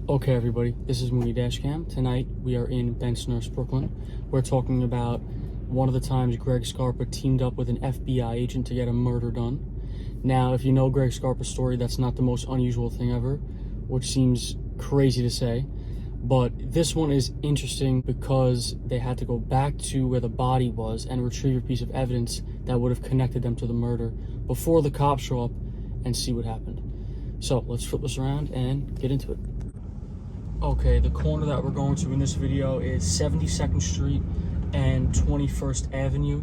Okay, everybody, this is mooneydashcam. Tonight, we are in Bensonhurst Brooklyn. We're talking about one of the times Greg Scarpa teamed up with an FBI agent to get a murder done. Now, if you know Greg Scarpa's story, that's not the most unusual thing ever, which seems crazy to say. But this one is interesting because they had to go back to where the body was and retrieve a piece of evidence that would have connected them to the murder before the cops show up and see what happened. So, let's flip this around and get into it. Okay, the corner that we're going to in this video is 72nd Street and 21st Avenue.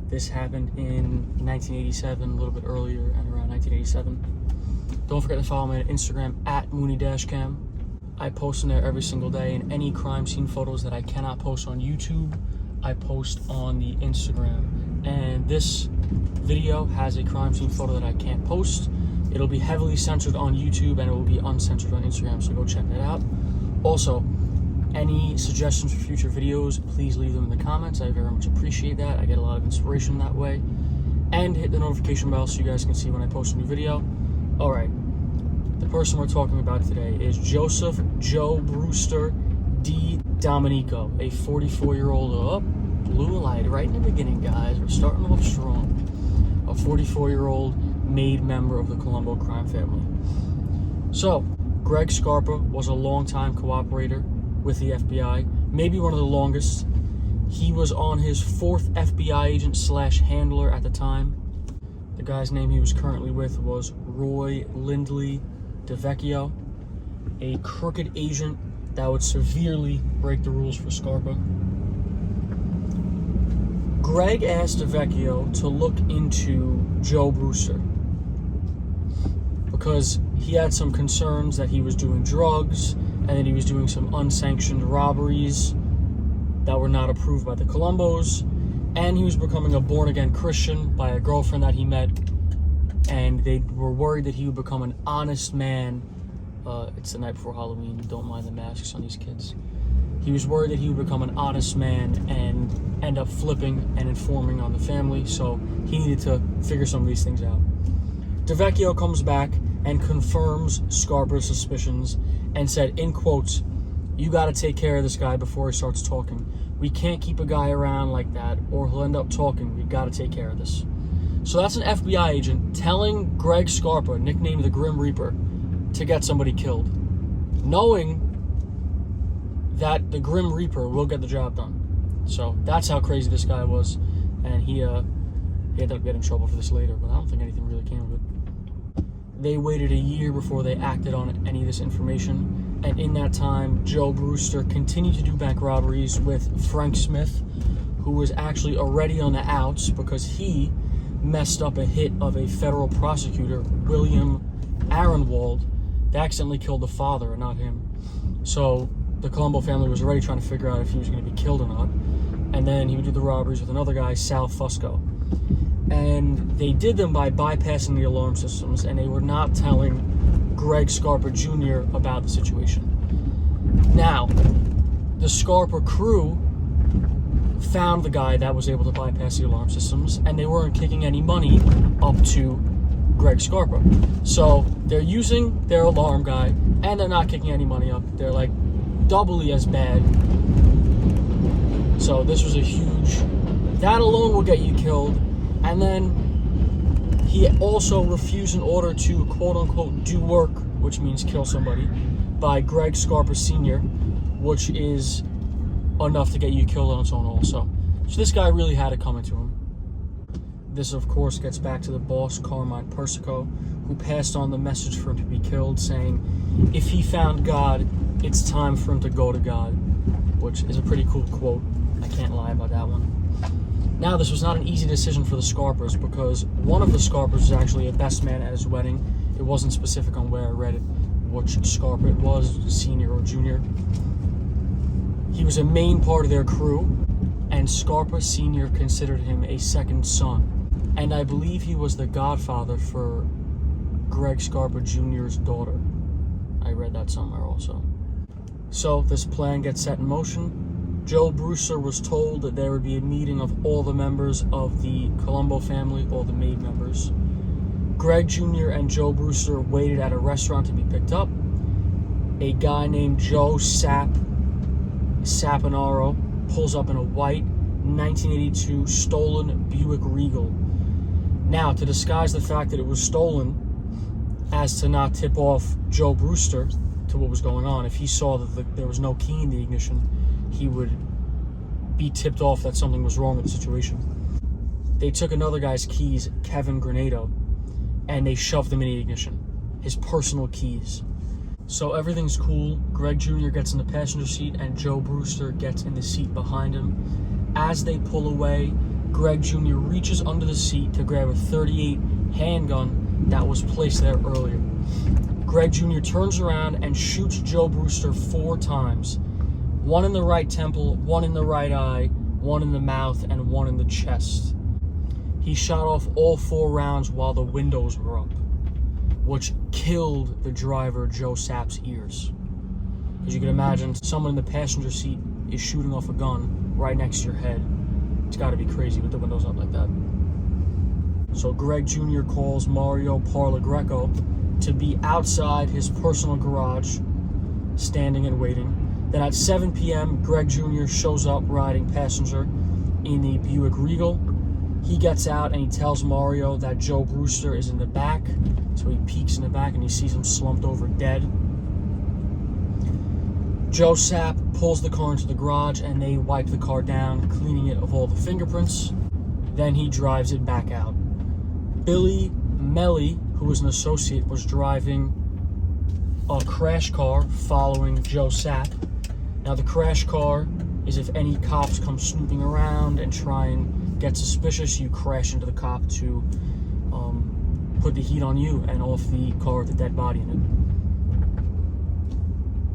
This happened in 1987, a little bit earlier, and around 1987. Don't forget to follow me on Instagram at mooneydashcam. I post in there every single day, and any crime scene photos that I cannot post on YouTube, I post on the Instagram. And this video has a crime scene photo that I can't post. It'll be heavily censored on YouTube and it will be uncensored on Instagram, so go check that out. Also, any suggestions for future videos, please leave them in the comments. I very much appreciate that. I get a lot of inspiration that way. And hit the notification bell so you guys can see when I post a new video. Alright, the person we're talking about today is Joseph Joe Brewster DeDomenico, a 44-year-old, blue light right in the beginning, guys. We're starting off strong. A 44-year-old made member of the Colombo crime family. So, Greg Scarpa was a longtime cooperator with the FBI, maybe one of the longest. He was on his 4th FBI agent / handler at the time. The guy's name he was currently with was Roy Lindley DeVecchio, a crooked agent that would severely break the rules for Scarpa. Greg asked DeVecchio to look into Joe Brewster because he had some concerns that he was doing drugs and that he was doing some unsanctioned robberies that were not approved by the Colombos, and he was becoming a born-again Christian by a girlfriend that he met, and they were worried that he would become an honest man. It's the night before Halloween, don't mind the masks on these kids. He was worried that he would become an honest man and end up flipping and informing on the family, so he needed to figure some of these things out. DeVecchio comes back and confirms Scarpa's suspicions and said, in quotes, "You got to take care of this guy before he starts talking. We can't keep a guy around like that or he'll end up talking. We got to take care of this." So that's an FBI agent telling Greg Scarpa, nicknamed the Grim Reaper, to get somebody killed, knowing that the Grim Reaper will get the job done. So that's how crazy this guy was, and he ended up getting in trouble for this later, but I don't think anything really came of it. They waited a year before they acted on any of this information, and in that time, Joe Brewster continued to do bank robberies with Frank Smith, who was actually already on the outs because he messed up a hit of a federal prosecutor, William Aronwald, that accidentally killed the father and not him. So the Colombo family was already trying to figure out if he was going to be killed or not. And then he would do the robberies with another guy, Sal Fusco. And they did them by bypassing the alarm systems, and they were not telling Greg Scarpa Jr. about the situation. Now, the Scarpa crew found the guy that was able to bypass the alarm systems, and they weren't kicking any money up to Greg Scarpa. So they're using their alarm guy, and they're not kicking any money up. They're like doubly as bad. So this was a huge, that alone will get you killed. And then he also refused an order to quote-unquote do work, which means kill somebody, by Greg Scarpa Sr., which is enough to get you killed on its own also. So this guy really had it coming to him. This, of course, gets back to the boss, Carmine Persico, who passed on the message for him to be killed, saying, if he found God, it's time for him to go to God, which is a pretty cool quote. I can't lie about that one. Now, this was not an easy decision for the Scarpas because one of the Scarpas was actually a best man at his wedding. It wasn't specific on where I read it, which Scarpa it was, senior or junior. He was a main part of their crew, and Scarpa Sr. considered him a second son. And I believe he was the godfather for Greg Scarpa Jr.'s daughter. I read that somewhere also. So this plan gets set in motion. Joe Brewster was told that there would be a meeting of all the members of the Colombo family, all the maid members. Greg Jr. and Joe Brewster waited at a restaurant to be picked up. a guy named Joe Saponaro pulls up in a white 1982 stolen Buick Regal. Now, to disguise the fact that it was stolen, as to not tip off Joe Brewster to what was going on, if he saw that there was no key in the ignition, he would be tipped off that something was wrong with the situation. They took another guy's keys, Kevin Granado, and they shoved them in the ignition, his personal keys. So everything's cool. Greg Jr. gets in the passenger seat and Joe Brewster gets in the seat behind him. As they pull away, Greg Jr. reaches under the seat to grab a .38 handgun that was placed there earlier. Greg Jr. turns around and shoots Joe Brewster 4 times. One in the right temple, one in the right eye, one in the mouth, and one in the chest. He shot off all 4 rounds while the windows were up, which killed the driver, Joe Sapp's ears. As you can imagine, someone in the passenger seat is shooting off a gun right next to your head. It's got to be crazy with the windows up like that. So Greg Jr. calls Mario Parlagreco to be outside his personal garage, standing and waiting. Then at 7 p.m., Greg Jr. shows up riding passenger in the Buick Regal. He gets out and he tells Mario that Joe Brewster is in the back. So he peeks in the back and he sees him slumped over dead. Joe Sapp pulls the car into the garage and they wipe the car down, cleaning it of all the fingerprints. Then he drives it back out. Billy Melly, who was an associate, was driving a crash car following Joe Sapp. Now the crash car is if any cops come snooping around and try and get suspicious, you crash into the cop to put the heat on you and off the car with the dead body in it.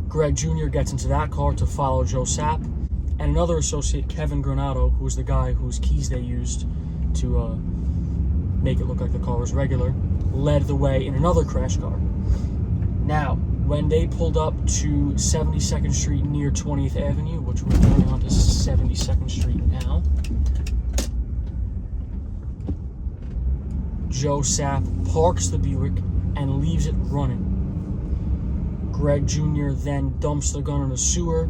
Greg Jr. gets into that car to follow Joe Sapp, and another associate, Kevin Granado, who was the guy whose keys they used to make it look like the car was regular, led the way in another crash car. Now, when they pulled up to 72nd Street near 20th Avenue, which we're going on to 72nd Street now, Joe Sapp parks the Buick and leaves it running. Greg Jr. then dumps the gun in a sewer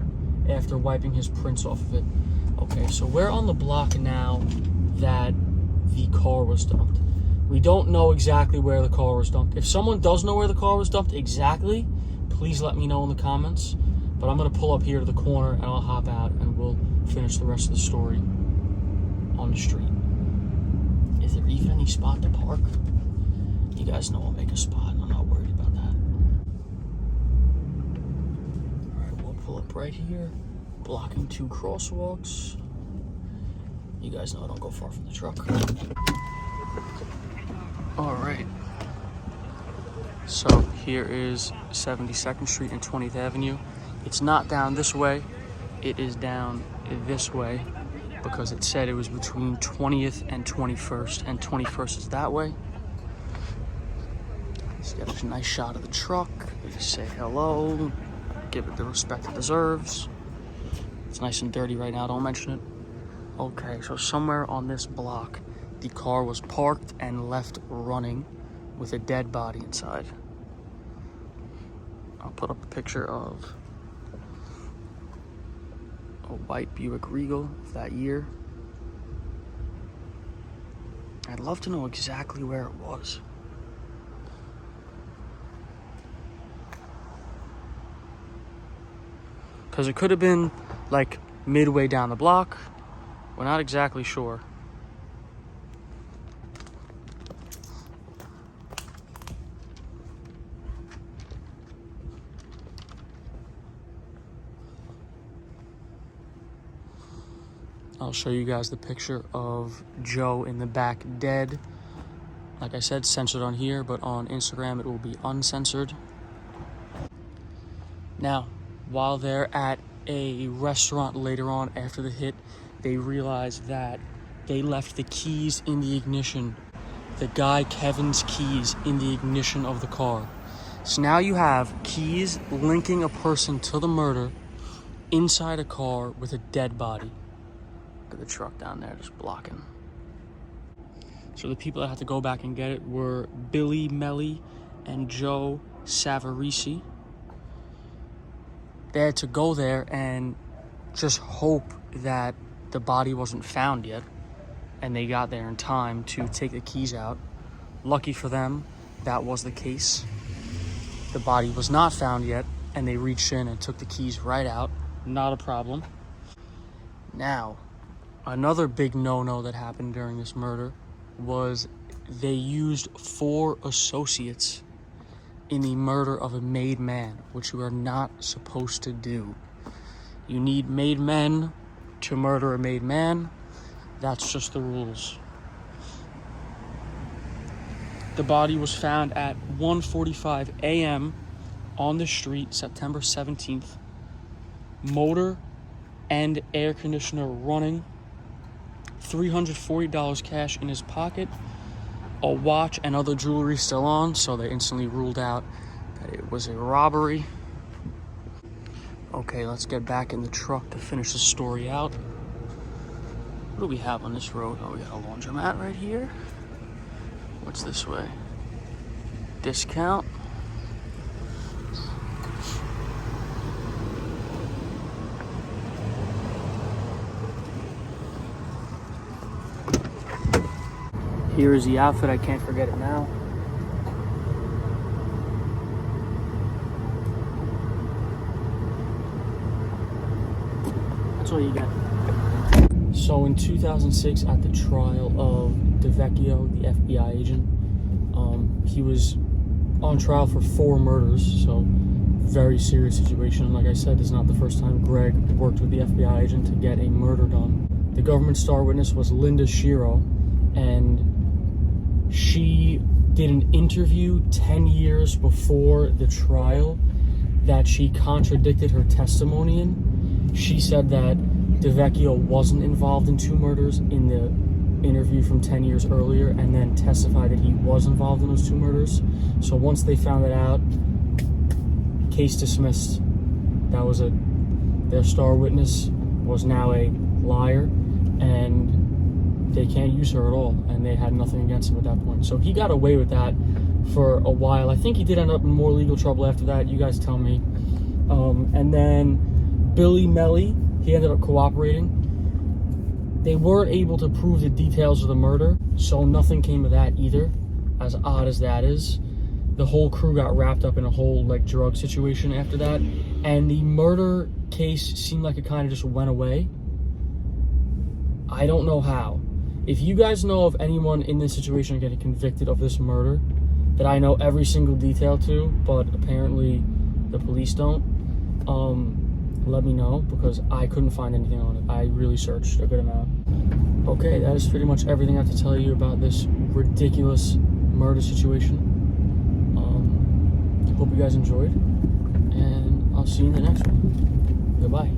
after wiping his prints off of it. Okay, so we're on the block now that the car was dumped. We don't know exactly where the car was dumped. If someone does know where the car was dumped exactly, please let me know in the comments. But I'm going to pull up here to the corner and I'll hop out and we'll finish the rest of the story on the street. Is there even any spot to park? You guys know I'll make a spot. I'm not worried about that. Alright, we'll pull up right here, blocking 2 crosswalks. You guys know I don't go far from the truck. Alright. So here is 72nd Street and 20th Avenue. It's not down this way. It is down this way because it said it was between 20th and 21st, and 21st is that way. Let's get a nice shot of the truck. Say hello. Give it the respect it deserves. It's nice and dirty right now, don't mention it. Okay, so somewhere on this block, the car was parked and left running with a dead body inside. I'll put up a picture of a white Buick Regal of that year. I'd love to know exactly where it was. Because it could have been like midway down the block. We're not exactly sure. I'll show you guys the picture of Joe in the back dead. Like I said, censored on here, but on Instagram it will be uncensored. Now, while they're at a restaurant later on after the hit, they realize that they left the keys in the ignition. The guy Kevin's keys in the ignition of the car. So now you have keys linking a person to the murder inside a car with a dead body. Look at the truck down there just blocking. So the people that had to go back and get it were Billy Melly and Joe Savarese. They had to go there and just hope that the body wasn't found yet, and they got there in time to take the keys out. Lucky for them, that was the case. The body was not found yet, and they reached in and took the keys right out. Not a problem. Now, another big no-no that happened during this murder was they used 4 associates in the murder of a made man, which you are not supposed to do. You need made men to murder a made man. That's just the rules. The body was found at 1:45 a.m. on the street, September 17th. Motor and air conditioner running. $340 cash in his pocket. A watch and other jewelry still on, so they instantly ruled out that it was a robbery. Okay, let's get back in the truck to finish the story out. What do we have on this road? Oh, we got a laundromat right here. What's this way? Discount. Here is the outfit. I can't forget it now. That's all you get. So in 2006, at the trial of DeVecchio, the FBI agent, he was on trial for 4 murders, so very serious situation. And like I said, this is not the first time Greg worked with the FBI agent to get a murder done. The government star witness was Linda Shiro, and she did an interview 10 years before the trial that she contradicted her testimony in. She said that DeVecchio wasn't involved in 2 murders in the interview from 10 years earlier, and then testified that he was involved in those 2 murders. So once they found that out, case dismissed. That was their star witness was now a liar, and they can't use her at all, and they had nothing against him at that point. So he got away with that for a while. I think he did end up in more legal trouble after that. You guys tell me. And then Billy Melly, he ended up cooperating. They weren't able to prove the details of the murder, so nothing came of that either, as odd as that is. The whole crew got wrapped up in a whole drug situation after that, and the murder case seemed like it kind of just went away. I don't know how. If you guys know of anyone in this situation getting convicted of this murder that I know every single detail to, but apparently the police don't, let me know, because I couldn't find anything on it. I really searched a good amount. Okay, that is pretty much everything I have to tell you about this ridiculous murder situation. Hope you guys enjoyed, and I'll see you in the next one. Goodbye.